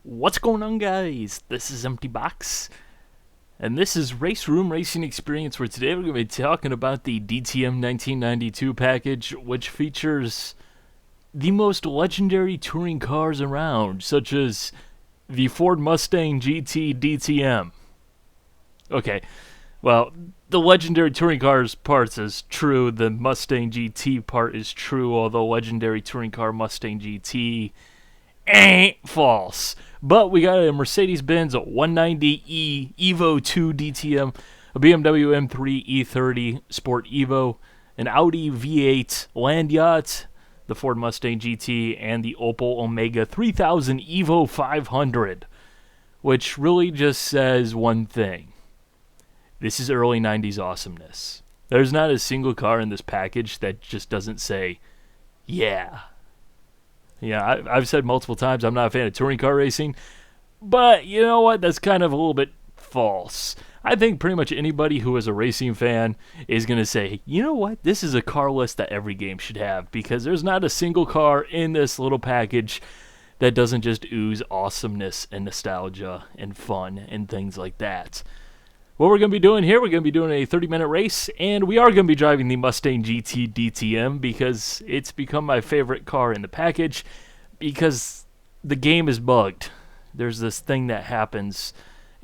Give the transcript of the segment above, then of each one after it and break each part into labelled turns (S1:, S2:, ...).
S1: What's going on, guys? This is Empty Box, and this is Race Room Racing Experience, where today we're going to be talking about the DTM 1992 package, which features the most legendary touring cars around, such as the Ford Mustang GT DTM. Okay, well, the legendary touring cars parts is true, the Mustang GT part is true, although legendary touring car Mustang GT ain't false. But we got a Mercedes-Benz 190e Evo 2 DTM, a BMW M3 E30 Sport Evo, an Audi V8 Land Yacht, the Ford Mustang GT, and the Opel Omega 3000 Evo 500, which really just says one thing. This is early 90s awesomeness. There's not a single car in this package that just doesn't say, yeah. Yeah, I've said multiple times I'm not a fan of touring car racing, but you know what? That's kind of a little bit false. I think pretty much anybody who is a racing fan is going to say, you know what? This is a car list that every game should have, because there's not a single car in this little package that doesn't just ooze awesomeness and nostalgia and fun and things like that. What we're going to be doing here, we're going to be doing a 30-minute race, and we are going to be driving the Mustang GT DTM because it's become my favorite car in the package because the game is bugged. There's this thing that happens,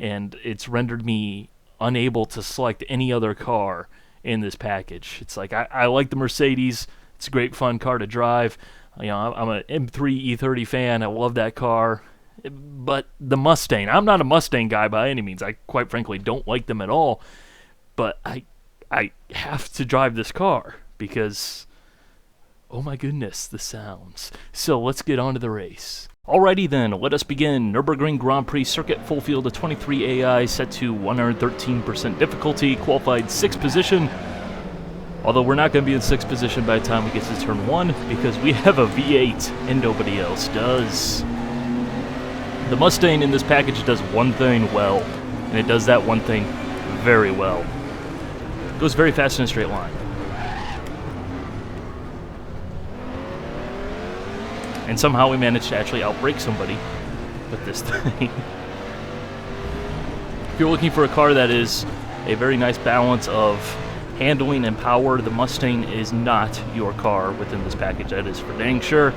S1: and it's rendered me unable to select any other car in this package. It's like, I like the Mercedes. It's a great, fun car to drive. You know, I'm an M3 E30 fan. I love that car. But the Mustang, I'm not a Mustang guy by any means. I quite frankly don't like them at all. But I have to drive this car because, oh my goodness, the sounds. So let's get on to the race. Alrighty then, let us begin. Nurburgring Grand Prix Circuit, full field of 23 AI, set to 113% difficulty, qualified 6th position. Although we're not going to be in 6th position by the time we get to turn 1 because we have a V8 and nobody else does. The Mustang in this package does one thing well, and it does that one thing very well. It goes very fast in a straight line. And somehow we managed to actually outbrake somebody with this thing. If you're looking for a car that is a very nice balance of handling and power, the Mustang is not your car within this package. That is for dang sure.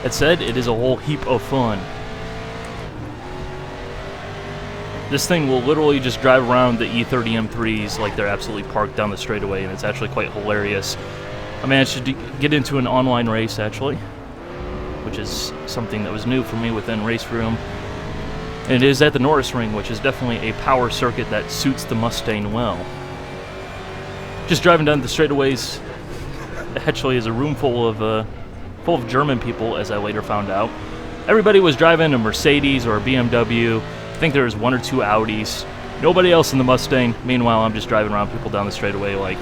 S1: That said, it is a whole heap of fun. This thing will literally just drive around the E30 M3s like they're absolutely parked down the straightaway, and it's actually quite hilarious. I managed to get into an online race, actually, which is something that was new for me within Race Room. And it is at the Nurburgring, which is definitely a power circuit that suits the Mustang well. Just driving down the straightaways actually is a room full of German people, as I later found out. Everybody was driving a Mercedes or a BMW. I think there was 1 or 2 Audis. Nobody else in the Mustang. Meanwhile, I'm just driving around people down the straightaway like,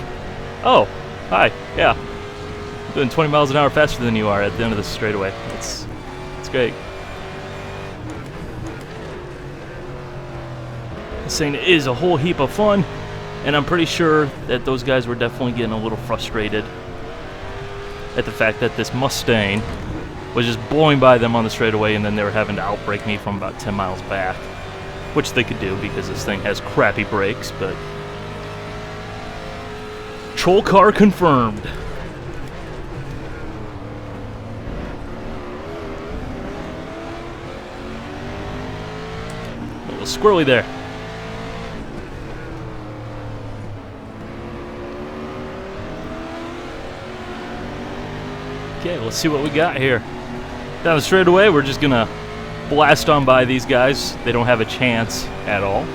S1: oh, hi, yeah. I'm doing 20 miles an hour faster than you are at the end of the straightaway. It's great. This thing is a whole heap of fun, and I'm pretty sure that those guys were definitely getting a little frustrated at the fact that this Mustang was just blowing by them on the straightaway, and then they were having to outbrake me from about 10 miles back, which they could do because this thing has crappy brakes, but troll car confirmed. A little squirrely there. Okay, let's see what we got here. Down the straightaway, we're just gonna blast on by these guys. They don't have a chance at all.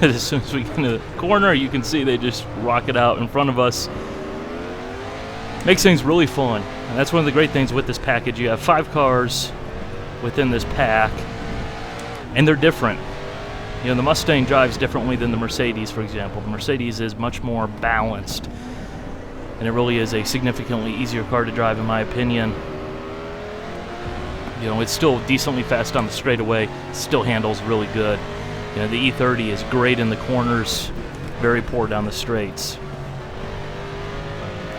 S1: As soon as we get into the corner, you can see they just rocket out in front of us. Makes things really fun. And that's one of the great things with this package. You have 5 cars within this pack, and they're different. You know, the Mustang drives differently than the Mercedes, for example. The Mercedes is much more balanced, and it really is a significantly easier car to drive, in my opinion. You know, it's still decently fast on the straightaway. It still handles really good. You know, the E30 is great in the corners, very poor down the straights.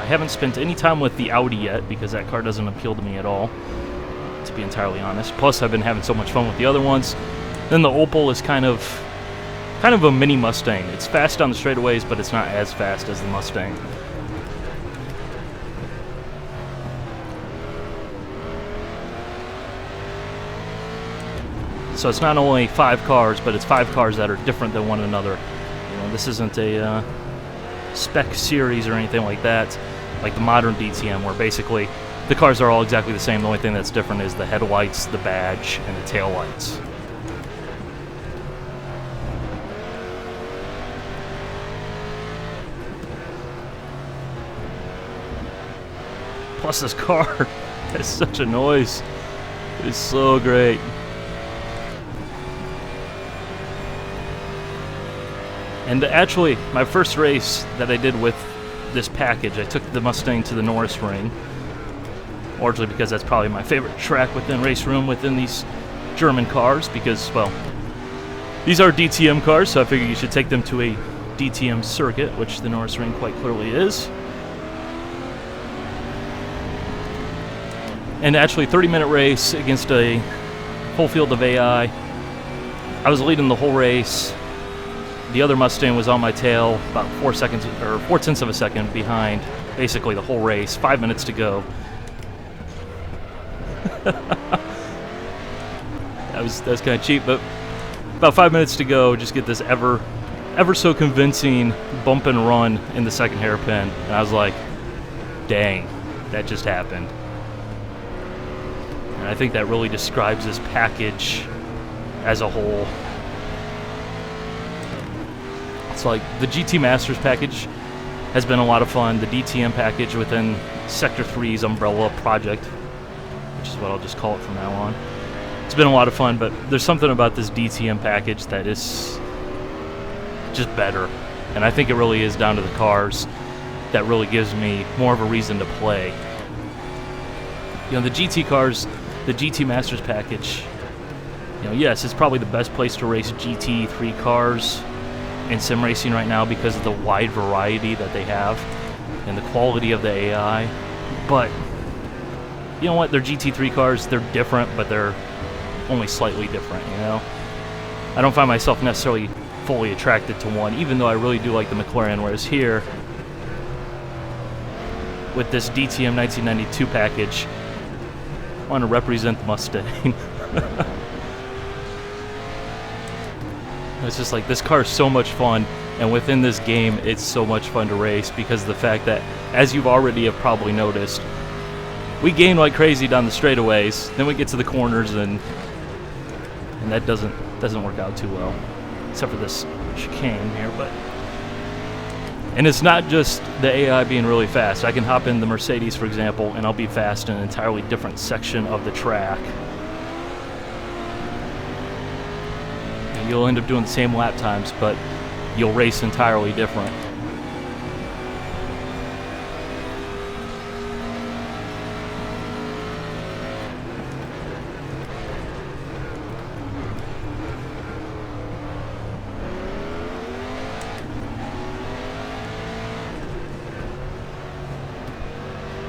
S1: I haven't spent any time with the Audi yet because that car doesn't appeal to me at all, to be entirely honest. Plus, I've been having so much fun with the other ones. Then the Opel is kind of a mini Mustang. It's fast on the straightaways, but it's not as fast as the Mustang. So it's not only 5 cars, but it's 5 cars that are different than one another. You know, this isn't a spec series or anything like that, like the modern DTM, where basically the cars are all exactly the same. The only thing that's different is the headlights, the badge, and the taillights. Plus, this car has such a noise. It's so great. And actually, my first race that I did with this package, I took the Mustang to the Nurburgring, largely because that's probably my favorite track within Race Room, within these German cars, because, well, these are DTM cars, so I figured you should take them to a DTM circuit, which the Nurburgring quite clearly is. And actually, 30-minute race against a full field of AI. I was leading the whole race. The other Mustang was on my tail, about 4 seconds, or 4/10 of a second behind, basically the whole race. 5 minutes to go. that was kind of cheap, but about 5 minutes to go. Just get this ever so convincing bump and run in the second hairpin, and I was like, "Dang, that just happened." And I think that really describes this package as a whole. It's like the GT Masters package has been a lot of fun. The DTM package within Sector 3's umbrella project, which is what I'll just call it from now on. It's been a lot of fun, but there's something about this DTM package that is just better. And I think it really is down to the cars that really gives me more of a reason to play. You know, the GT cars, the GT Masters package, you know, yes, it's probably the best place to race GT3 cars in sim racing right now because of the wide variety that they have and the quality of the AI. But you know what? They're GT3 cars. They're different, but they're only slightly different, you know? I don't find myself necessarily fully attracted to one, even though I really do like the McLaren, whereas here, with this DTM 1992 package, I want to represent the Mustang. It's just like, this car is so much fun, and within this game, it's so much fun to race because of the fact that, as you've already have probably noticed, we gain like crazy down the straightaways, then we get to the corners, and that doesn't work out too well, except for this chicane here. But and it's not just the AI being really fast. I can hop in the Mercedes, for example, and I'll be fast in an entirely different section of the track. You'll end up doing the same lap times, but you'll race entirely different.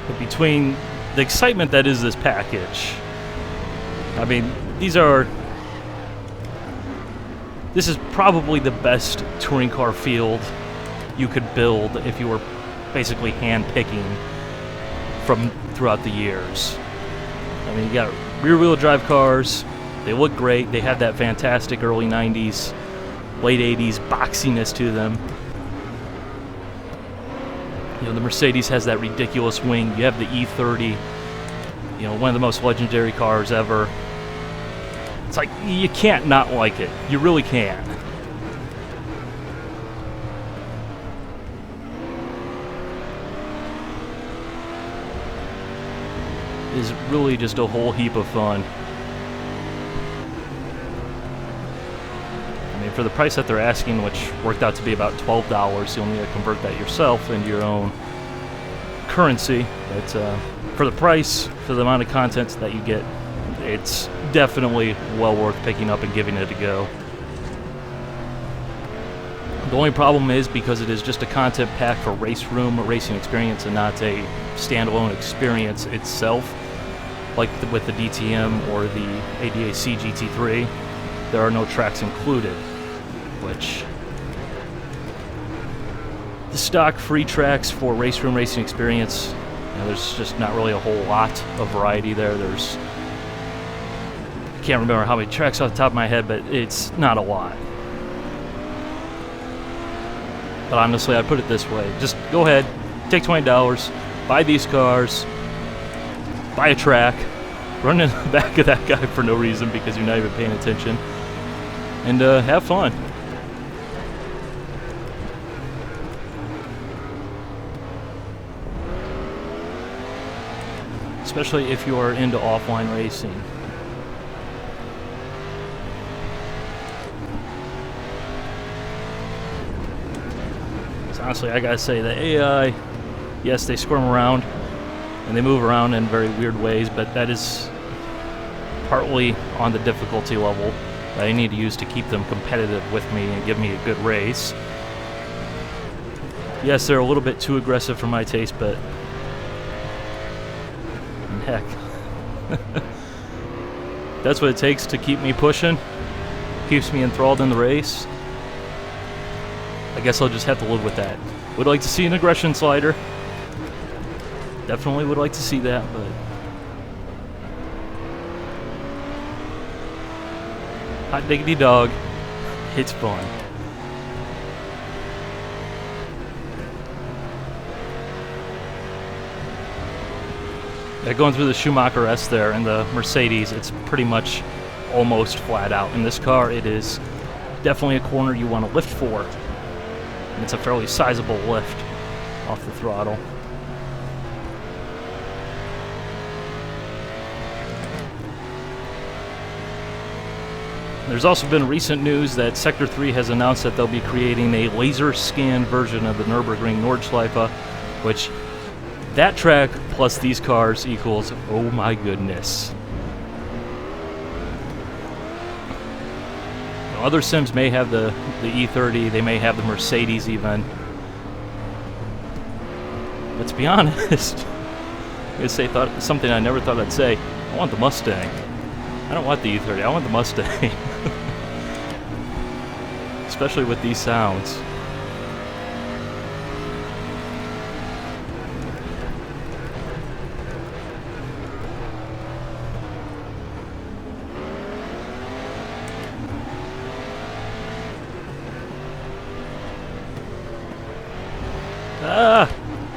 S1: But between the excitement that is this package, I mean, this is probably the best touring car field you could build if you were basically hand-picking from throughout the years. I mean, you got rear-wheel drive cars. They look great. They have that fantastic early 90s, late 80s boxiness to them. You know, the Mercedes has that ridiculous wing. You have the E30, you know, one of the most legendary cars ever. It's like, you can't not like it. You really can. It's really just a whole heap of fun. I mean, for the price that they're asking, which worked out to be about $12, you'll need to convert that yourself into your own currency. But for the price, for the amount of content that you get, it's definitely well worth picking up and giving it a go. The only problem is because it is just a content pack for race room or racing experience and not a standalone experience itself, like with the DTM or the ADAC GT3, there are no tracks included, which the stock free tracks for race room racing experience, you know, there's just not really a whole lot of variety there. There's, I can't remember how many tracks off the top of my head, but it's not a lot. But honestly, I put it this way. Just go ahead, take $20, buy these cars, buy a track, run in the back of that guy for no reason because you're not even paying attention, and have fun. Especially if you are into offline racing. Honestly, I gotta say, the AI, yes, they squirm around and they move around in very weird ways, but that is partly on the difficulty level that I need to use to keep them competitive with me and give me a good race. Yes, they're a little bit too aggressive for my taste, but heck, that's what it takes to keep me pushing, keeps me enthralled in the race. I guess I'll just have to live with that. Would like to see an aggression slider. Definitely would like to see that, but hot diggity dog, it's fun. Yeah, going through the Schumacher S there and the Mercedes, it's pretty much almost flat out. In this car, it is definitely a corner you want to lift for. And it's a fairly sizable lift off the throttle. There's also been recent news that Sector 3 has announced that they'll be creating a laser scan version of the Nurburgring Nordschleife, which that track plus these cars equals, oh my goodness. Other sims may have the E30, they may have the Mercedes even. But to be honest, I'm gonna say something I never thought I'd say. I want the Mustang. I don't want the E30, I want the Mustang. Especially with these sounds.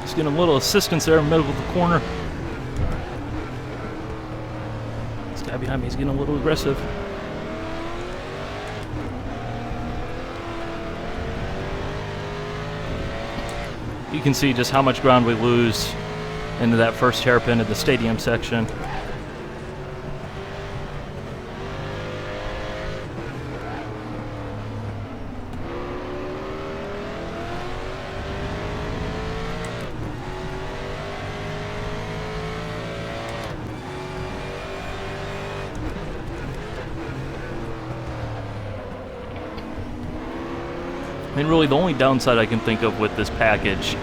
S1: Just getting a little assistance there in the middle of the corner. This guy behind me is getting a little aggressive. You can see just how much ground we lose into that first hairpin of the stadium section. I mean, really, the only downside I can think of with this package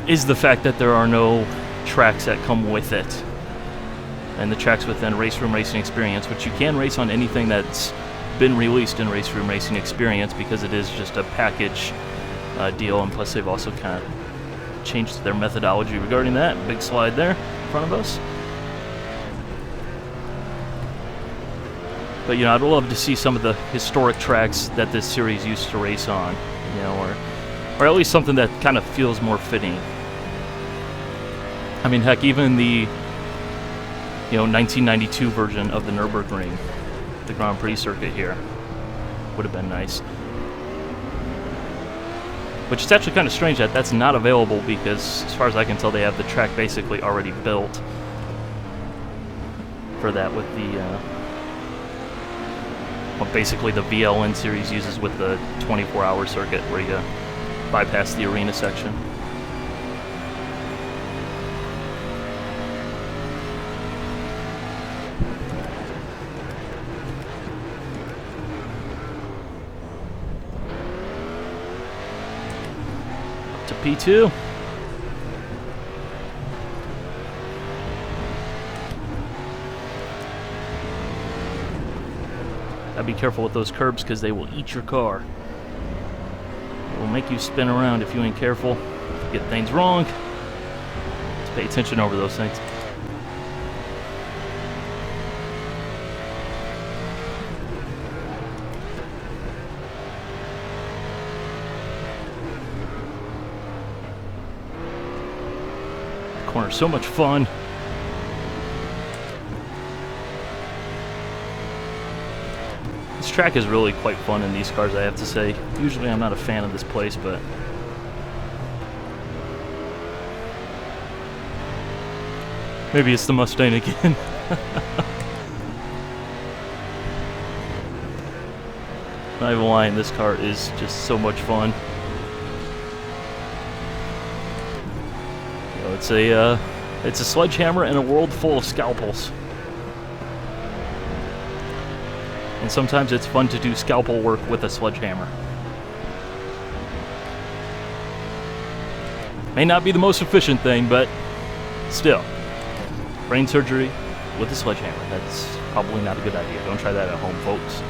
S1: is the fact that there are no tracks that come with it. And the tracks within Race Room Racing Experience, which you can race on anything that's been released in Race Room Racing Experience because it is just a package deal, and plus they've also kind of changed their methodology regarding that. Big slide there in front of us. But, you know, I'd love to see some of the historic tracks that this series used to race on, you know, or at least something that kind of feels more fitting. I mean, heck, even the, 1992 version of the Nurburgring, the Grand Prix circuit here, would have been nice. Which is actually kind of strange that that's not available because, as far as I can tell, they have the track basically already built for that with the... what basically the VLN series uses with the 24-hour circuit where you bypass the arena section. to P2. Gotta be careful with those curbs because they will eat your car. It will make you spin around if you ain't careful. Get things wrong. Let's pay attention over those things. Corner, so much fun. This track is really quite fun in these cars, I have to say. Usually I'm not a fan of this place, but maybe it's the Mustang again. Not even lying, this car is just so much fun. You know, it's a sledgehammer in a world full of scalpels. And sometimes it's fun to do scalpel work with a sledgehammer. May not be the most efficient thing, but still. Brain surgery with a sledgehammer. That's probably not a good idea. Don't try that at home, folks.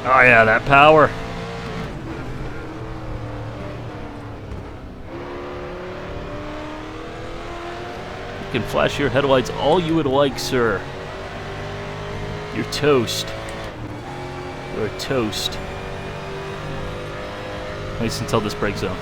S1: Oh yeah, that power. You can flash your headlights all you would like, sir. You're toast. You're toast. At least until this brake zone.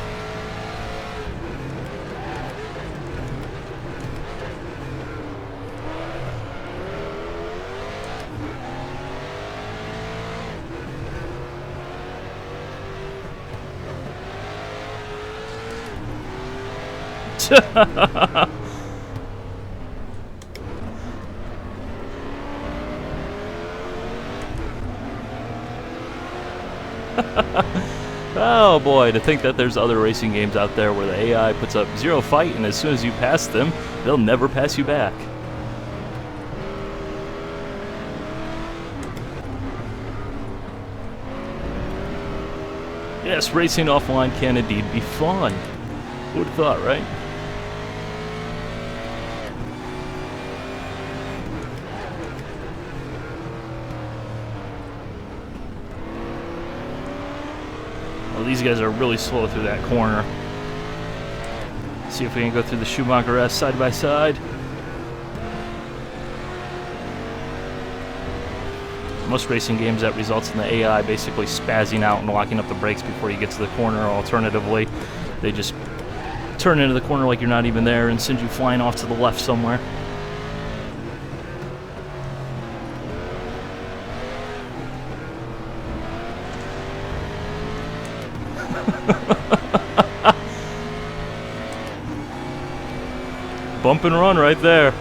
S1: Oh boy, to think that there's other racing games out there where the AI puts up zero fight, and as soon as you pass them, they'll never pass you back. Yes, racing offline can indeed be fun. Who would have thought, right? Well, these guys are really slow through that corner. See if we can go through the Schumacher-esque side by side. Most racing games, that results in the AI basically spazzing out and locking up the brakes before you get to the corner. Alternatively, they just turn into the corner like you're not even there and send you flying off to the left somewhere. Bump and run right there.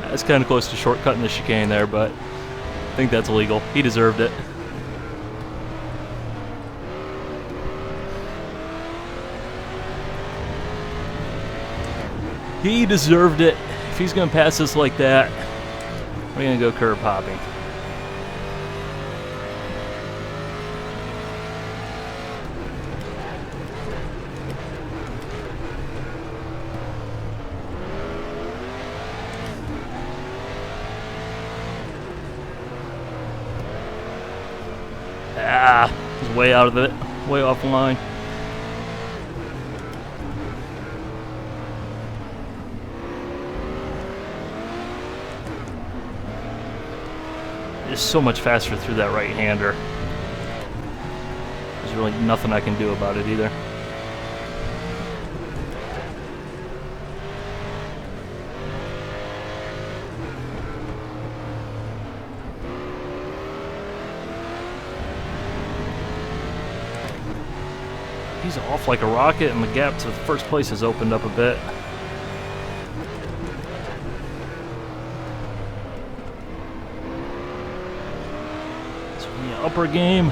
S1: That's kind of close to shortcutting the chicane there, but I think that's illegal. He deserved it. He deserved it. If he's going to pass us like that, we're going to go curb hopping. Ah, he's way out of it, way off the line. It's so much faster through that right-hander. There's really nothing I can do about it either. He's off like a rocket, and the gap to first place has opened up a bit. the upper game.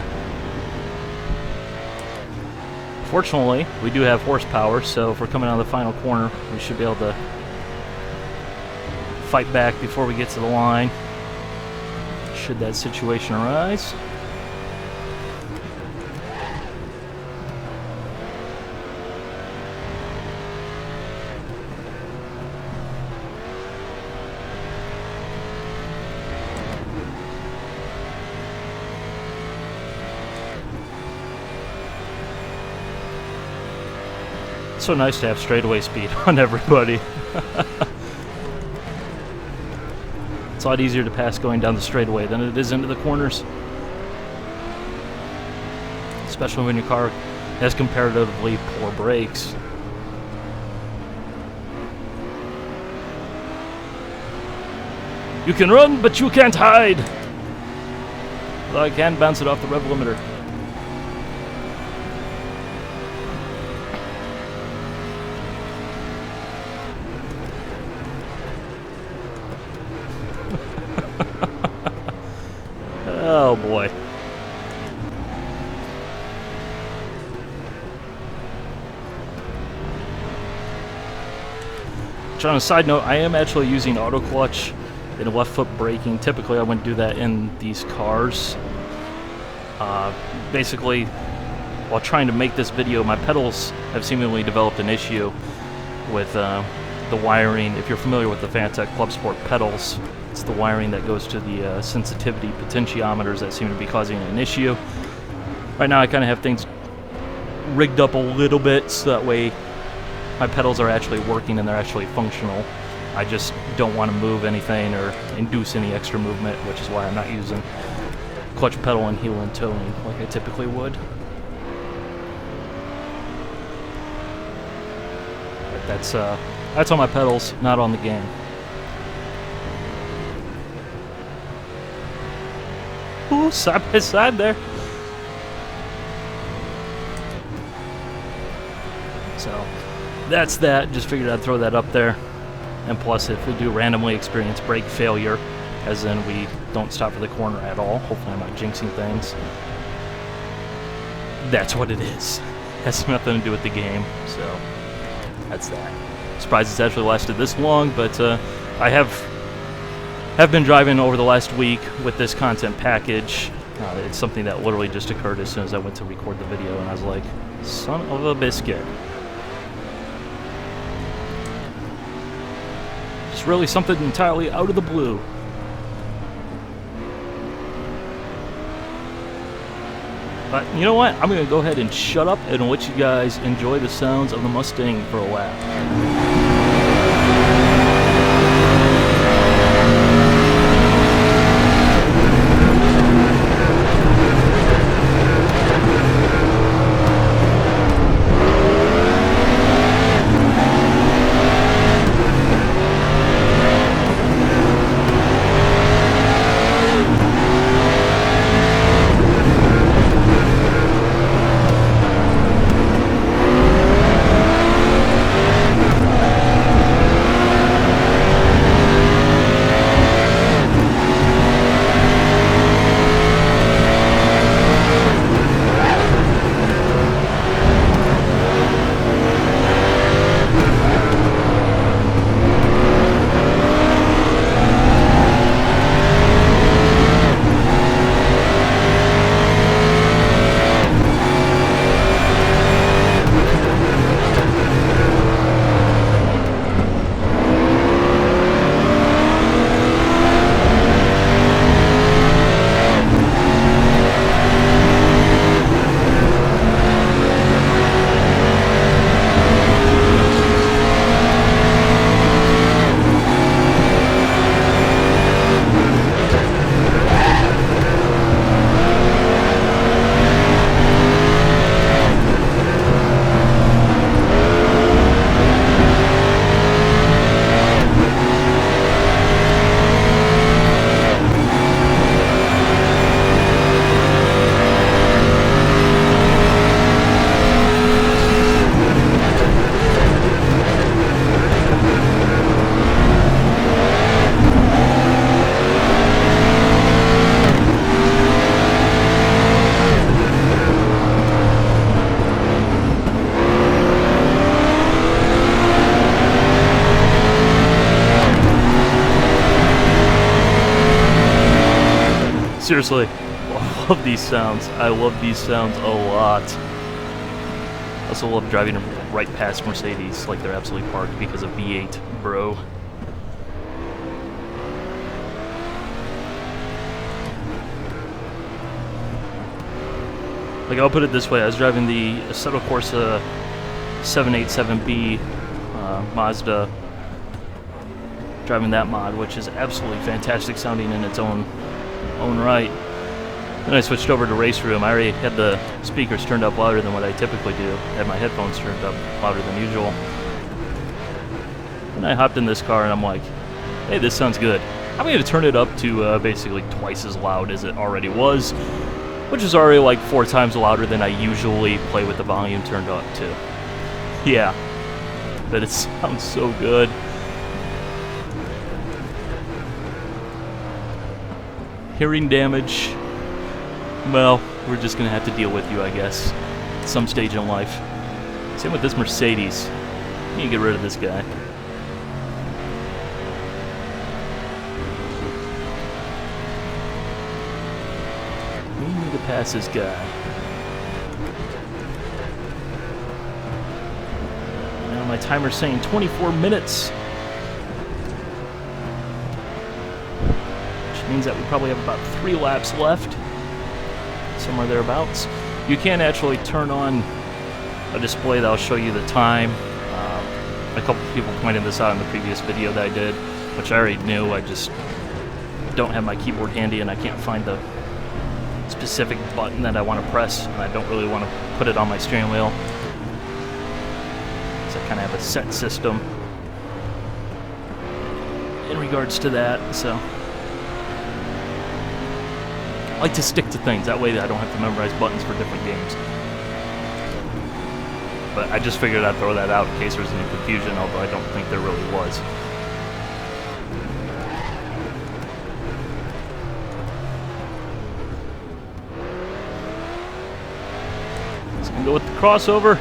S1: Fortunately, we do have horsepower, so if we're coming out of the final corner, we should be able to fight back before we get to the line, should that situation arise. It's so nice to have straightaway speed on everybody. It's a lot easier to pass going down the straightaway than it is into the corners. Especially when your car has comparatively poor brakes. You can run, but you can't hide! Although I can bounce it off the rev limiter. Oh boy. On a side note, I am actually using auto clutch in left foot braking. Typically I wouldn't do that in these cars. Basically, while trying to make this video, my pedals have seemingly developed an issue with the wiring. If you're familiar with the Fanatec Club Sport pedals, it's the wiring that goes to the sensitivity potentiometers that seem to be causing an issue. Right now I kind of have things rigged up a little bit so that way my pedals are actually working and they're actually functional. I just don't want to move anything or induce any extra movement, which is why I'm not using clutch pedal and heel and towing like I typically would. But that's on my pedals, not on the game. Ooh, side by side there. So that's that. Just figured I'd throw that up there. And plus, if we do randomly experience brake failure, as in we don't stop for the corner at all, hopefully I'm not jinxing things, that's what it is. Has nothing to do with the game, so that's that. Surprised it's actually lasted this long, but I have been driving over the last week with this content package. It's something that literally just occurred as soon as I went to record the video, and I was like, son of a biscuit. Just really something entirely out of the blue. But you know what? I'm going to go ahead and shut up and let you guys enjoy the sounds of the Mustang for a lap. Seriously, I love these sounds. I love these sounds a lot. I also love driving right past Mercedes like they're absolutely parked because of V8, bro. Like, I'll put it this way, I was driving the Assetto Corsa 787B Mazda, driving that mod, which is absolutely fantastic sounding in its own right. Then I switched over to Race Room. I already had the speakers turned up louder than what I typically do. I had my headphones turned up louder than usual. And I hopped in this car and I'm like, hey, this sounds good. I'm going to turn it up to basically twice as loud as it already was, which is already like 4 times louder than I usually play with the volume turned up to. Yeah, but it sounds so good. Hearing damage, well, we're just going to have to deal with you, I guess, at some stage in life. Same with this Mercedes. You need to get rid of this guy. We need to pass this guy. Now my timer's saying 24 minutes. Means that we probably have about 3 laps left, somewhere thereabouts. You can actually turn on a display that'll show you the time. A couple people pointed this out in the previous video that I did, which I already knew. I just don't have my keyboard handy and I can't find the specific button that I want to press, and I don't really want to put it on my steering wheel, so I kind of have a set system in regards to that. So I like to stick to things, that way I don't have to memorize buttons for different games. But I just figured I'd throw that out in case there was any confusion, although I don't think there really was. So I'm going to go with the crossover.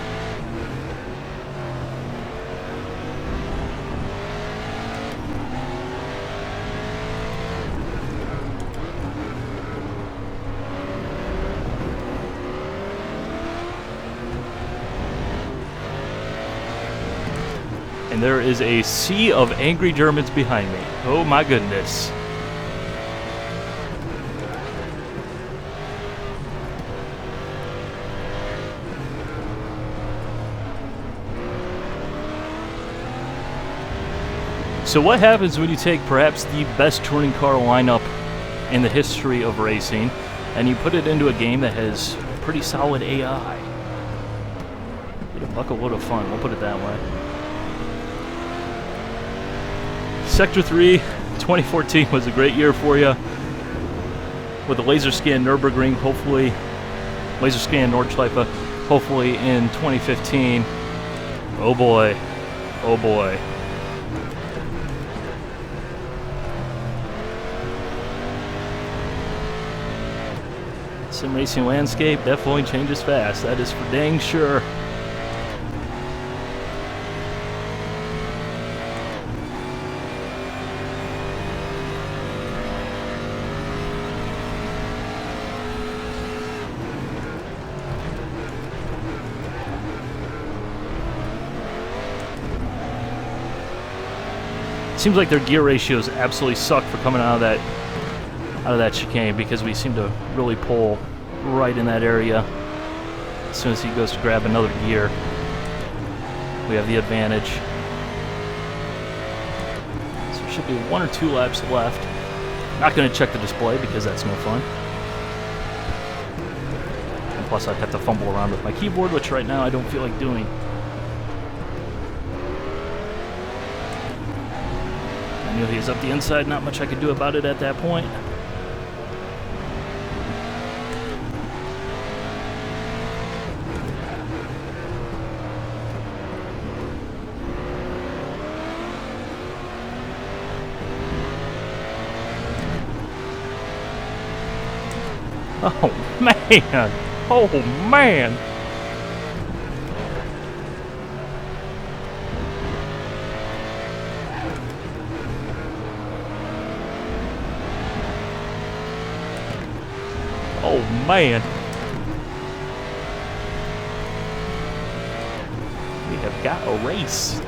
S1: And there is a sea of angry Germans behind me. Oh my goodness. So what happens when you take perhaps the best touring car lineup in the history of racing and you put it into a game that has pretty solid AI? Get a bucket load of fun, we'll put it that way. Sector 3, 2014 was a great year for you. With the laser scan Nurburgring, hopefully, laser scan Nordschleife, hopefully in 2015. Oh boy, oh boy. Sim racing landscape definitely changes fast, that is for dang sure. Seems like their gear ratios absolutely suck for coming out of that chicane, because we seem to really pull right in that area. As soon as he goes to grab another gear, we have the advantage. So there should be 1 or 2 laps left. Not going to check the display because that's no fun. And plus I'd have to fumble around with my keyboard, which right now I don't feel like doing. I knew he was up the inside, not much I could do about it at that point. Oh man! Oh man! Oh, man. We have got a race.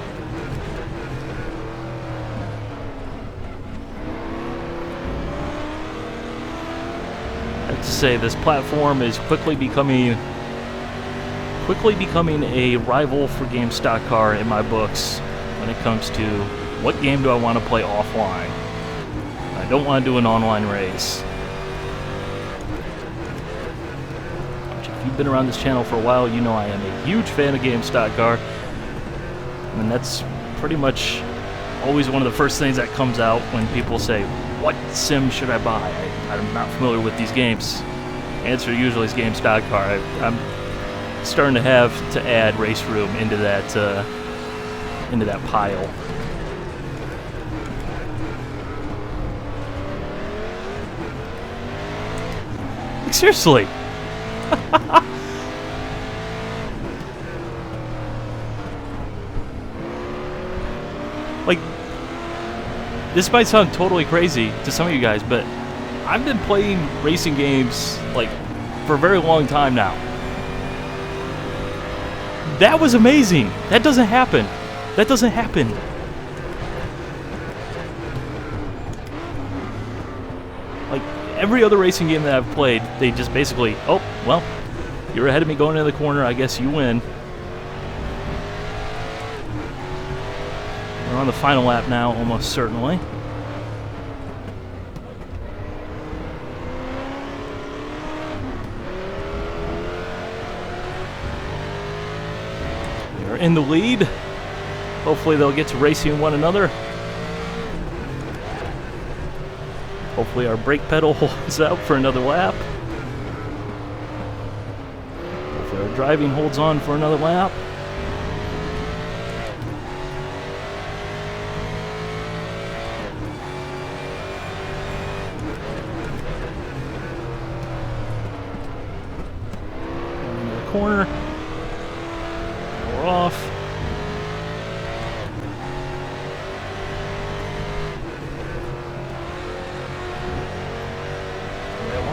S1: I have to say, this platform is quickly becoming a rival for GameStop Car in my books when it comes to what game do I want to play offline. I don't want to do an online race. Which, if you've been around this channel for a while, you know I am a huge fan of GameStop Car. And that's pretty much always one of the first things that comes out when people say, what sim should I buy? I'm not familiar with these games. The answer usually is GameStop Car. I'm starting to have to add Race Room into that pile. Like, seriously. Like, this might sound totally crazy to some of you guys, but I've been playing racing games, like, for a very long time now. That was amazing. That doesn't happen. That doesn't happen. Like, every other racing game that I've played, they just basically, oh, well, you're ahead of me going into the corner, I guess you win. We're on the final lap now, almost certainly. They're in the lead. Hopefully they'll get to racing one another. Hopefully our brake pedal holds out for another lap. Hopefully our driving holds on for another lap. Into the corner. We're off.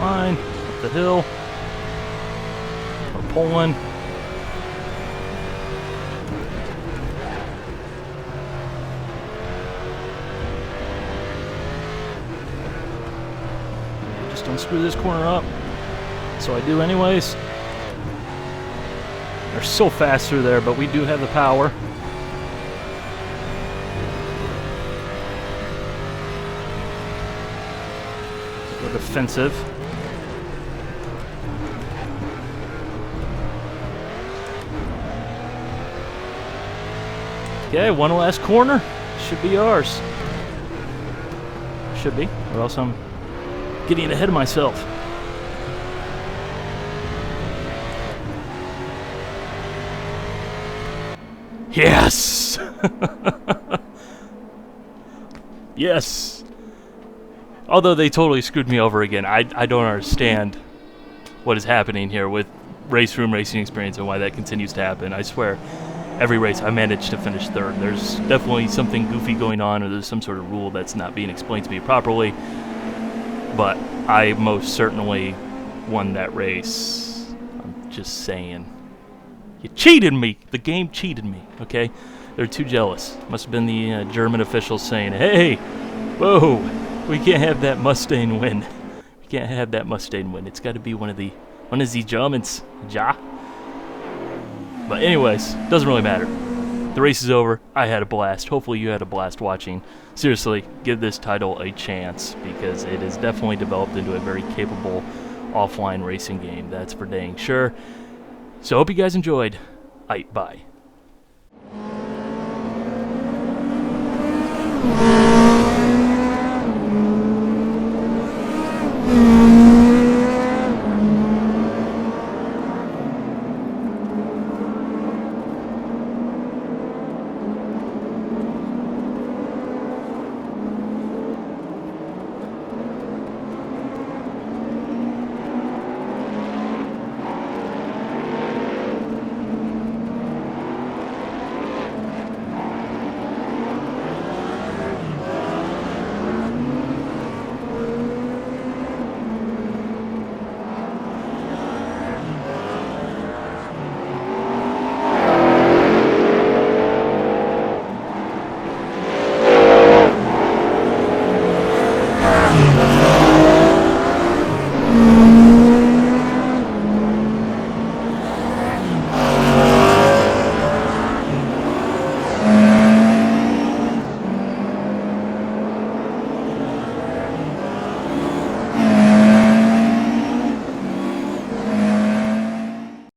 S1: Line, up the hill. We're pulling. Just don't screw this corner up. So I do anyways. They're so fast through there, but we do have the power. We're defensive. Okay, one last corner. Should be ours. Should be, or else I'm getting ahead of myself. Yes! Yes! Although they totally screwed me over again. I don't understand what is happening here with Race Room Racing Experience and why that continues to happen. I swear, every race I managed to finish third. There's definitely something goofy going on, or there's some sort of rule that's not being explained to me properly. But I most certainly won that race. I'm just saying. You cheated me! The game cheated me, okay? They're too jealous. Must have been the German officials saying, hey, whoa, we can't have that Mustang win. We can't have that Mustang win. It's got to be one of the Germans. Ja? But anyways, doesn't really matter. The race is over. I had a blast. Hopefully you had a blast watching. Seriously, give this title a chance because it is definitely developed into a very capable offline racing game. That's for dang sure. So hope you guys enjoyed. Bye.